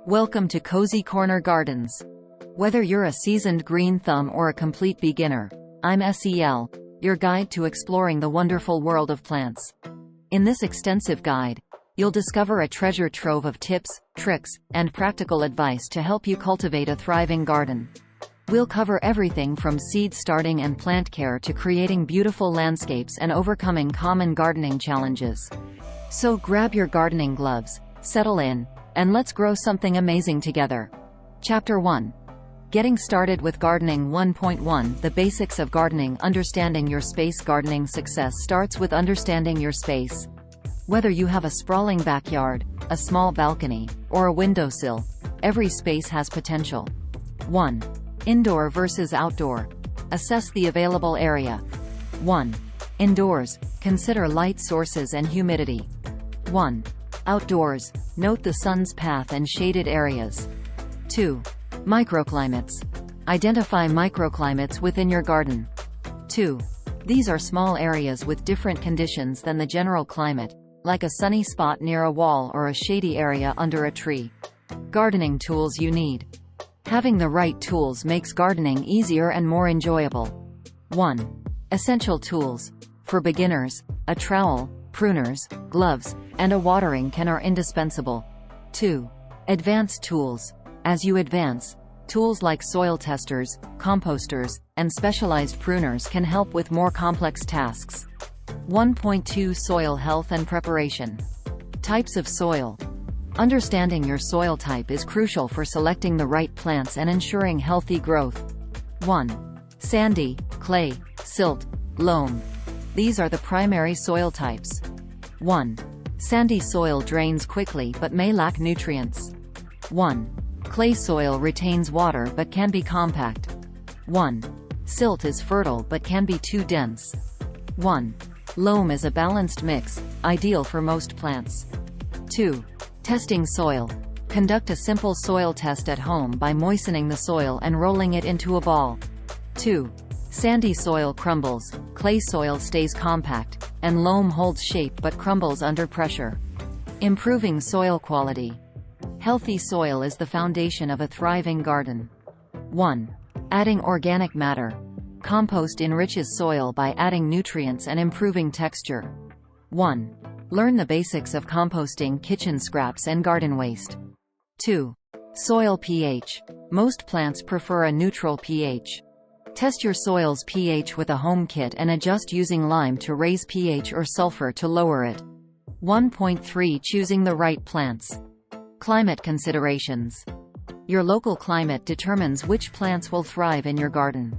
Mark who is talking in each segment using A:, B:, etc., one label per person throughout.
A: Welcome to Cozy Corner Gardens. Whether you're a seasoned green thumb or a complete beginner, I'm SEL, your guide to exploring the wonderful world of plants. In this extensive guide, you'll discover a treasure trove of tips, tricks, and practical advice to help you cultivate a thriving garden. We'll cover everything from seed starting and plant care to creating beautiful landscapes and overcoming common gardening challenges. So grab your gardening gloves, settle in, and let's grow something amazing together. Chapter 1. Getting started with gardening 1.1 The basics of gardening. Understanding your space. Gardening success starts with understanding your space. Whether you have a sprawling backyard, a small balcony, or a windowsill, every space has potential. 1. Indoor versus outdoor. Assess the available area. 1. Indoors, consider light sources and humidity. 1. Outdoors, note the sun's path and shaded areas. 2. Microclimates. Identify microclimates within your garden. 2. These are small areas with different conditions than the general climate, like a sunny spot near a wall or a shady area under a tree. Gardening tools you need. Having the right tools makes gardening easier and more enjoyable. 1. Essential tools. For beginners, a trowel, pruners, gloves, and a watering can are indispensable. 2. Advanced tools. As you advance, tools like soil testers, composters, and specialized pruners can help with more complex tasks. 1.2 Soil health and preparation. Types of soil. Understanding your soil type is crucial for selecting the right plants and ensuring healthy growth. 1. Sandy, clay, silt, loam. These are the primary soil types. 1. Sandy soil drains quickly but may lack nutrients. 1. Clay soil retains water but can be compact. 1. Silt is fertile but can be too dense. 1. Loam is a balanced mix, ideal for most plants. 2. Testing soil. Conduct a simple soil test at home by moistening the soil and rolling it into a ball. 2. Sandy soil crumbles, clay soil stays compact, and loam holds shape but crumbles under pressure. Improving soil quality. Healthy soil is the foundation of a thriving garden. 1. Adding organic matter. Compost enriches soil by adding nutrients and improving texture. 1. Learn the basics of composting kitchen scraps and garden waste. 2. Soil pH. Most plants prefer a neutral pH. Test your soil's pH with a home kit and adjust using lime to raise pH or sulfur to lower it. 1.3 Choosing the right plants. Climate considerations. Your local climate determines which plants will thrive in your garden.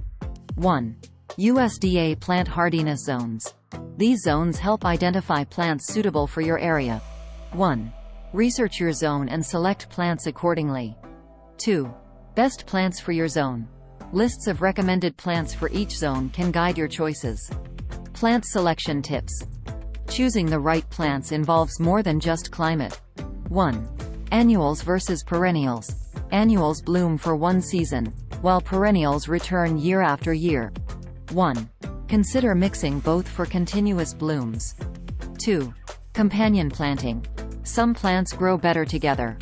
A: 1. USDA plant hardiness zones. These zones help identify plants suitable for your area. 1. Research your zone and select plants accordingly. 2. Best plants for your zone. Lists of recommended plants for each zone can guide your choices. Plant selection tips. Choosing the right plants involves more than just climate. 1. Annuals versus perennials. Annuals bloom for one season, while perennials return year after year. 1. Consider mixing both for continuous blooms. 2. Companion planting. Some plants grow better together.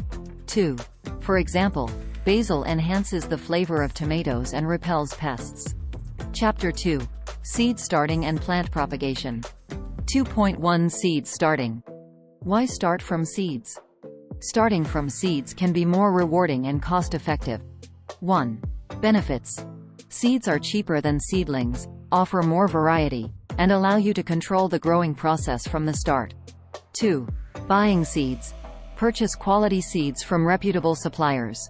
A: 2. For example, basil enhances the flavor of tomatoes and repels pests. Chapter 2. Seed starting and plant propagation. 2.1 Seed starting. Why start from seeds? Starting from seeds can be more rewarding and cost-effective. 1. Benefits. Seeds are cheaper than seedlings, offer more variety, and allow you to control the growing process from the start. 2. Buying seeds. Purchase quality seeds from reputable suppliers.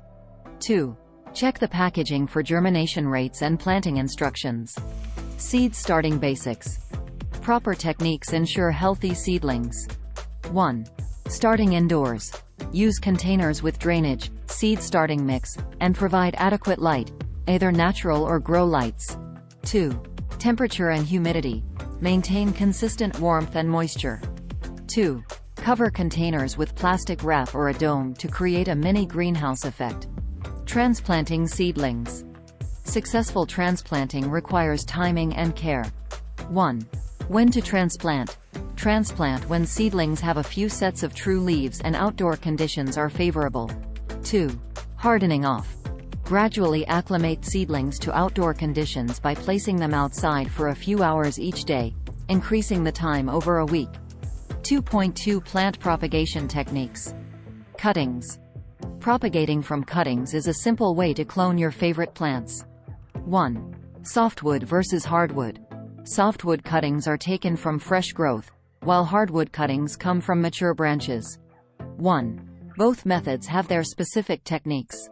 A: 2. Check the packaging for germination rates and planting instructions. Seed starting basics. Proper techniques ensure healthy seedlings. 1. Starting indoors. Use containers with drainage, seed starting mix, and provide adequate light, either natural or grow lights. 2. Temperature and humidity. Maintain consistent warmth and moisture. 2. Cover containers with plastic wrap or a dome to create a mini greenhouse effect. Transplanting seedlings. Successful transplanting requires timing and care. 1. When to transplant. Transplant when seedlings have a few sets of true leaves and outdoor conditions are favorable. 2. Hardening off. Gradually acclimate seedlings to outdoor conditions by placing them outside for a few hours each day, increasing the time over a week. 2.2 Plant propagation techniques. Cuttings. Propagating from cuttings is a simple way to clone your favorite plants. 1. Softwood versus hardwood. Softwood cuttings are taken from fresh growth, while hardwood cuttings come from mature branches. 1. Both methods have their specific techniques.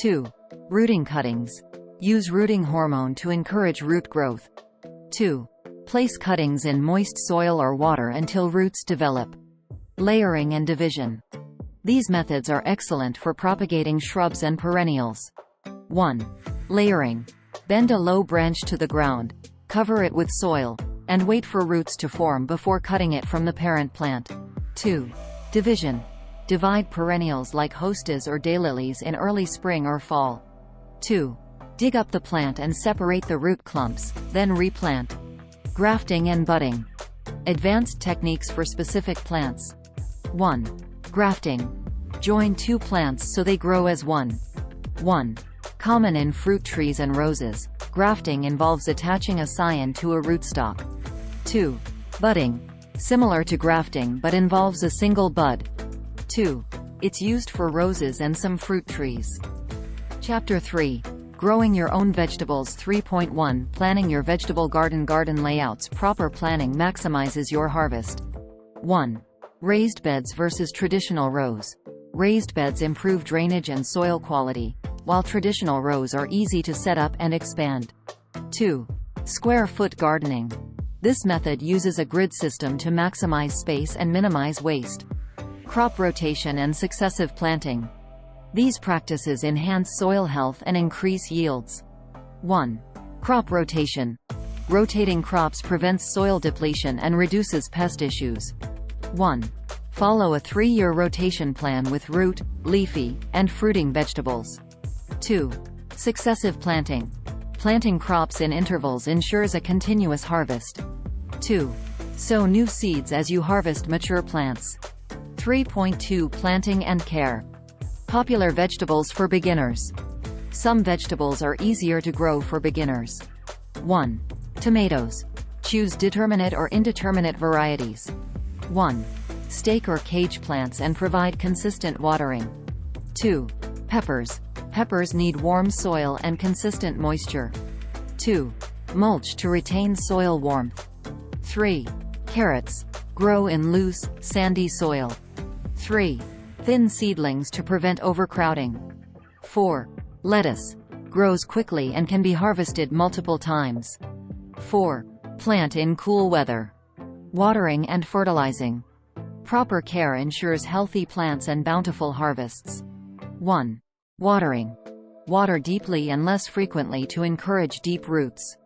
A: 2. Rooting cuttings. Use rooting hormone to encourage root growth. 2. Place cuttings in moist soil or water until roots develop. Layering and division. These methods are excellent for propagating shrubs and perennials. 1. Layering. Bend a low branch to the ground, cover it with soil, and wait for roots to form before cutting it from the parent plant. 2. Division. Divide perennials like hostas or daylilies in early spring or fall. 2. Dig up the plant and separate the root clumps, then replant. Grafting and budding. Advanced techniques for specific plants. 1. Grafting. Join two plants so they grow as one. 1. Common in fruit trees and roses, grafting involves attaching a scion to a rootstock. 2. Budding. Similar to grafting but involves a single bud. 2. It's used for roses and some fruit trees. Chapter 3. Growing your own vegetables. 3.1 Planning your vegetable garden. Garden layouts. Proper planning maximizes your harvest. 1. Raised beds versus traditional rows. Raised beds improve drainage and soil quality, while traditional rows are easy to set up and expand. 2. Square foot gardening. This method uses a grid system to maximize space and minimize waste. Crop rotation and successive planting. These practices enhance soil health and increase yields. 1. Crop rotation. Rotating crops prevents soil depletion and reduces pest issues. 1. Follow a 3-year rotation plan with root, leafy, and fruiting vegetables. 2. Successive planting. Planting crops in intervals ensures a continuous harvest. 2. Sow new seeds as you harvest mature plants. 3.2 Planting and care. Popular vegetables for beginners. Some vegetables are easier to grow for beginners. 1. Tomatoes. Choose determinate or indeterminate varieties. 1. Stake or cage plants and provide consistent watering. 2. Peppers. Peppers need warm soil and consistent moisture. 2. Mulch to retain soil warmth. 3. Carrots. Grow in loose, sandy soil. 3. Thin seedlings to prevent overcrowding. 4. Lettuce. Grows quickly and can be harvested multiple times. 4. Plant in cool weather. Watering and fertilizing. Proper care ensures healthy plants and bountiful harvests. 1. Watering. Water deeply and less frequently to encourage deep roots.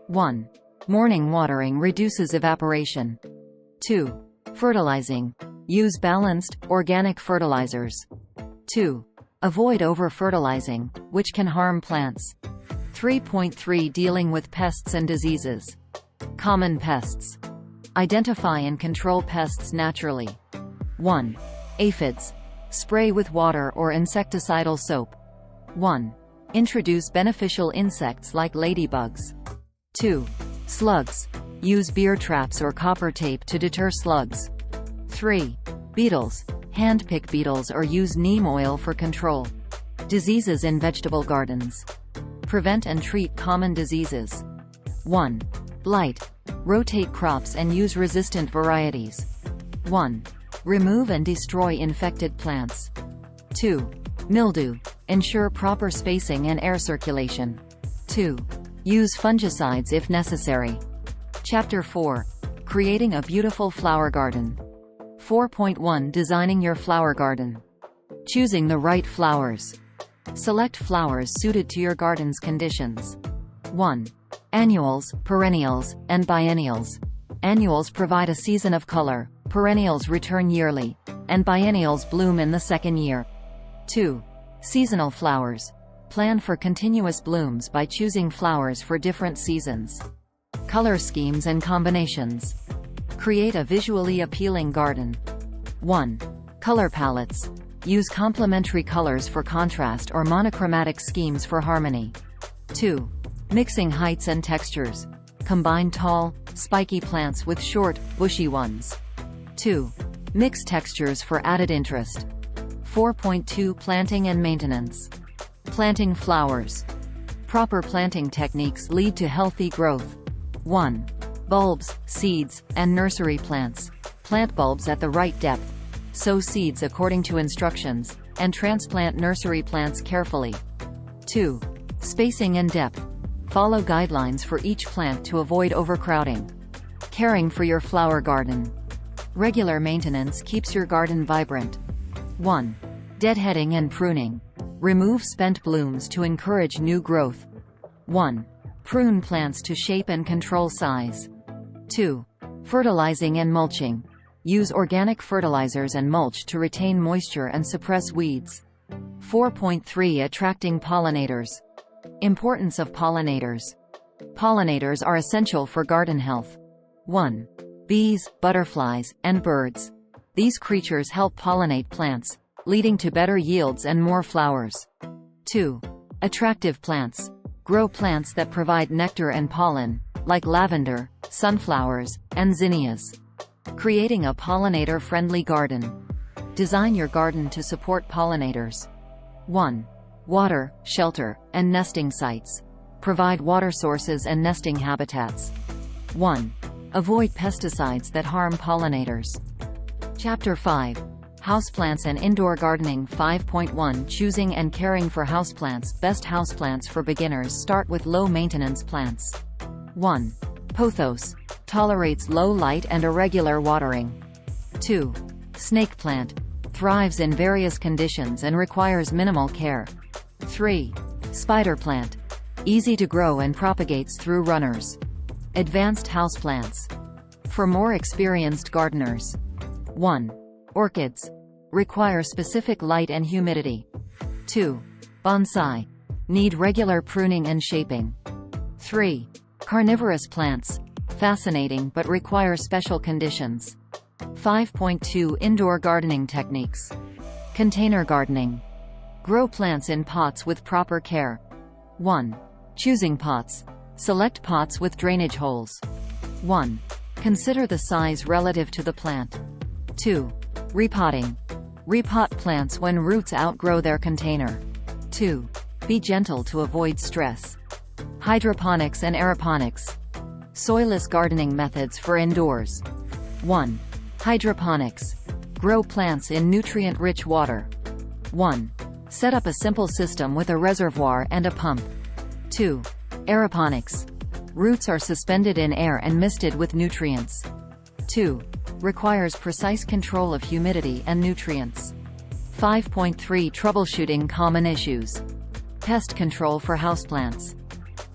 A: 1. Morning watering reduces evaporation. 2. Fertilizing. Use balanced, organic fertilizers. 2. Avoid over-fertilizing, which can harm plants. 3.3 Dealing with pests and diseases. Common pests. Identify and control pests naturally. 1. Aphids. Spray with water or insecticidal soap. 1. Introduce beneficial insects like ladybugs. 2. Slugs. Use beer traps or copper tape to deter slugs. 3. Beetles. Handpick beetles or use neem oil for control. Diseases in vegetable gardens. Prevent and treat common diseases. 1. Blight. Rotate crops and use resistant varieties. 1. Remove and destroy infected plants. 2. Mildew. Ensure proper spacing and air circulation. 2. Use fungicides if necessary. Chapter 4. Creating a beautiful flower garden. 4.1 Designing your flower garden. Choosing the right flowers. Select flowers suited to your garden's conditions. 1. Annuals, perennials, and biennials. Annuals provide a season of color, perennials return yearly, and biennials bloom in the second year. 2. Seasonal flowers. Plan for continuous blooms by choosing flowers for different seasons. Color schemes and combinations. Create a visually appealing garden. 1. Color palettes. Use complementary colors for contrast or monochromatic schemes for harmony. 2. Mixing heights and textures. Combine tall, spiky plants with short, bushy ones. 2. Mix textures for added interest. 4.2 Planting and maintenance. Planting flowers. Proper planting techniques lead to healthy growth. 1. Bulbs, seeds, and nursery plants. Plant bulbs at the right depth. Sow seeds according to instructions, and transplant nursery plants carefully. 2. Spacing and depth. Follow guidelines for each plant to avoid overcrowding. Caring for your flower garden. Regular maintenance keeps your garden vibrant. 1. Deadheading and pruning. Remove spent blooms to encourage new growth. 1. Prune plants to shape and control size. 2. Fertilizing and mulching. Use organic fertilizers and mulch to retain moisture and suppress weeds. 4.3 Attracting pollinators. Importance of pollinators. Pollinators are essential for garden health. 1. Bees, butterflies, and birds. These creatures help pollinate plants, leading to better yields and more flowers. 2. Attractive plants. Grow plants that provide nectar and pollen, like lavender, sunflowers, and zinnias. Creating a pollinator-friendly garden. Design your garden to support pollinators. 1. Water, shelter, and nesting sites. Provide water sources and nesting habitats. 1. Avoid pesticides that harm pollinators. Chapter 5. Houseplants and Indoor Gardening. 5.1 Choosing and caring for houseplants. Best houseplants for beginners. Start with low-maintenance plants. 1. Pothos. Tolerates low light and irregular watering. 2. Snake plant. Thrives in various conditions and requires minimal care. 3. Spider plant. Easy to grow and propagates through runners. Advanced houseplants. For more experienced gardeners. 1. Orchids. Require specific light and humidity. 2. Bonsai. Need regular pruning and shaping. 3. Carnivorous plants. Fascinating but require special conditions. 5.2 Indoor gardening techniques. Container gardening. Grow plants in pots with proper care. 1. Choosing pots. Select pots with drainage holes. 1. Consider the size relative to the plant. 2. Repotting. Repot plants when roots outgrow their container. 2. Be gentle to avoid stress. Hydroponics and aeroponics. Soilless gardening methods for indoors. 1. Hydroponics. Grow plants in nutrient-rich water. 1. Set up a simple system with a reservoir and a pump. 2. Aeroponics. Roots are suspended in air and misted with nutrients. 2. Requires precise control of humidity and nutrients. 5.3 Troubleshooting common issues. Pest control for houseplants.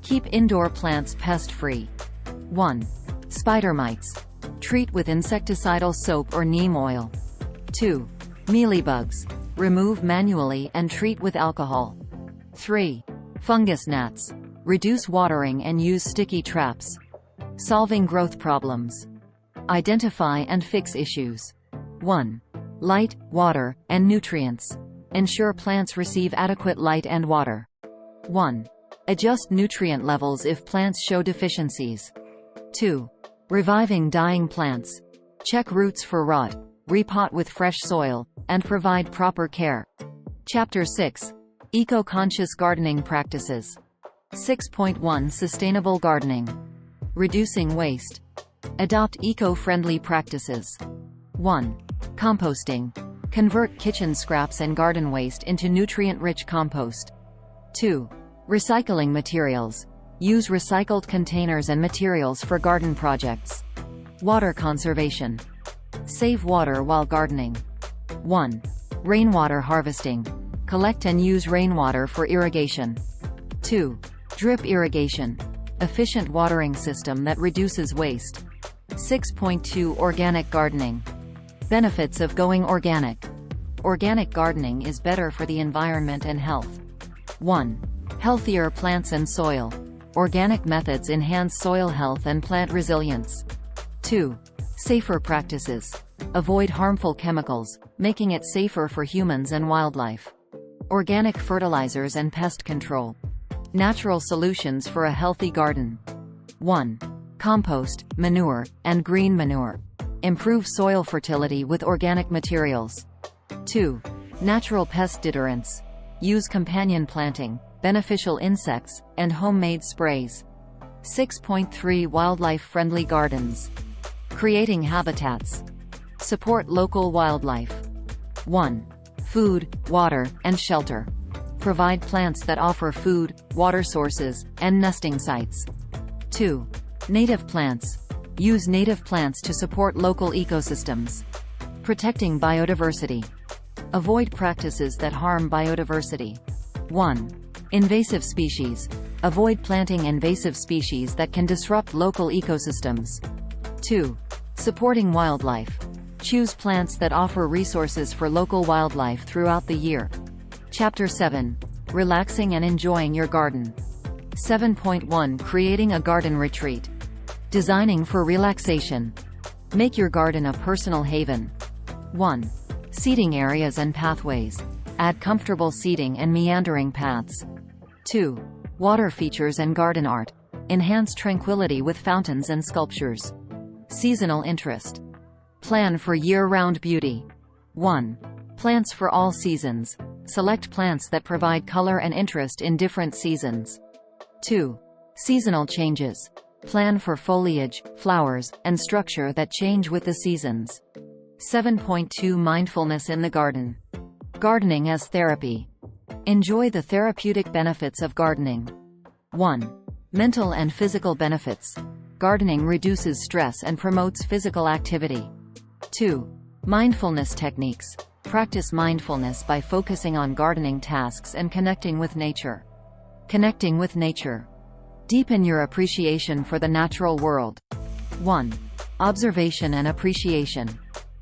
A: Keep indoor plants pest-free. 1. Spider mites. Treat with insecticidal soap or neem oil. 2. Mealybugs. Remove manually and treat with alcohol. 3. Fungus gnats. Reduce watering and use sticky traps. Solving growth problems. Identify and fix issues. 1. Light, water, and nutrients. Ensure plants receive adequate light and water. 1. Adjust nutrient levels if plants show deficiencies. 2. Reviving dying plants. Check roots for rot, repot with fresh soil, and provide proper care. Chapter 6. Eco-conscious gardening practices. 6.1 Sustainable gardening. Reducing waste. Adopt eco-friendly practices. 1. Composting. Convert kitchen scraps and garden waste into nutrient-rich compost. 2. Recycling materials. Use recycled containers and materials for garden projects. Water conservation. Save water while gardening. 1. Rainwater harvesting. Collect and use rainwater for irrigation. 2. Drip irrigation. Efficient watering system that reduces waste. 6.2 Organic gardening. Benefits of going organic. Organic gardening is better for the environment and health. 1. Healthier plants and soil. Organic methods enhance soil health and plant resilience. 2. Safer practices. Avoid harmful chemicals, making it safer for humans and wildlife. Organic fertilizers and pest control. Natural solutions for a healthy garden. 1. Compost, manure, and green manure. Improve soil fertility with organic materials. 2. Natural pest deterrents. Use companion planting, beneficial insects, and homemade sprays. 6.3 Wildlife-friendly gardens. Creating habitats. Support local wildlife. 1. Food, water, and shelter. Provide plants that offer food, water sources, and nesting sites. 2. Native plants. Use native plants to support local ecosystems. Protecting biodiversity. Avoid practices that harm biodiversity. 1. Invasive species. Avoid planting invasive species that can disrupt local ecosystems. 2. Supporting wildlife. Choose plants that offer resources for local wildlife throughout the year. Chapter 7. Relaxing and enjoying your garden. 7.1 Creating a garden retreat. Designing for relaxation. Make your garden a personal haven. 1. Seating areas and pathways. Add comfortable seating and meandering paths. 2. Water features and garden art. Enhance tranquility with fountains and sculptures. Seasonal interest. Plan for year-round beauty. 1. Plants for all seasons. Select plants that provide color and interest in different seasons. 2. Seasonal changes. Plan for foliage, flowers, and structure that change with the seasons. 7.2 Mindfulness in the garden. Gardening as therapy. Enjoy the therapeutic benefits of gardening. 1. Mental and physical benefits. Gardening reduces stress and promotes physical activity. 2. Mindfulness techniques. Practice mindfulness by focusing on gardening tasks and connecting with nature. Connecting with nature. Deepen your appreciation for the natural world. 1. Observation and appreciation.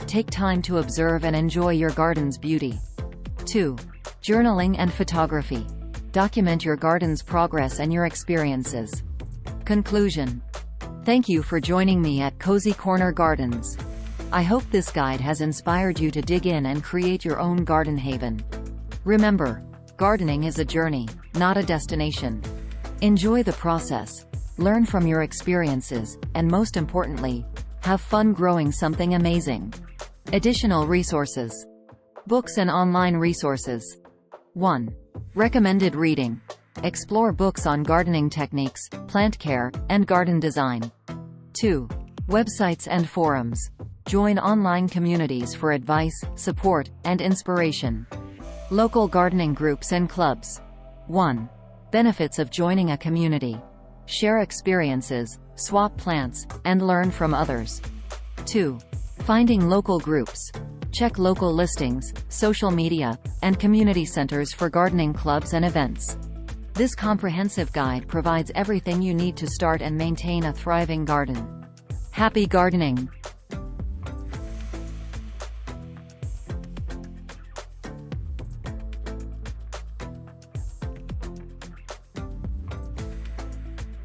A: Take time to observe and enjoy your garden's beauty. 2. Journaling and photography. Document your garden's progress and your experiences. Conclusion. Thank you for joining me at Cozy Corner Gardens. I hope this guide has inspired you to dig in and create your own garden haven. Remember, gardening is a journey, not a destination. Enjoy the process, learn from your experiences, and most importantly, have fun growing something amazing. Additional resources. Books and online resources. 1. Recommended reading. Explore books on gardening techniques, plant care, and garden design. 2. Websites and forums. Join online communities for advice, support, and inspiration. Local gardening groups and clubs. 1. Benefits of joining a community. Share experiences, swap plants, and learn from others. 2. Finding local groups. Check local listings, social media, and community centers for gardening clubs and events. This comprehensive guide provides everything you need to start and maintain a thriving garden. Happy gardening!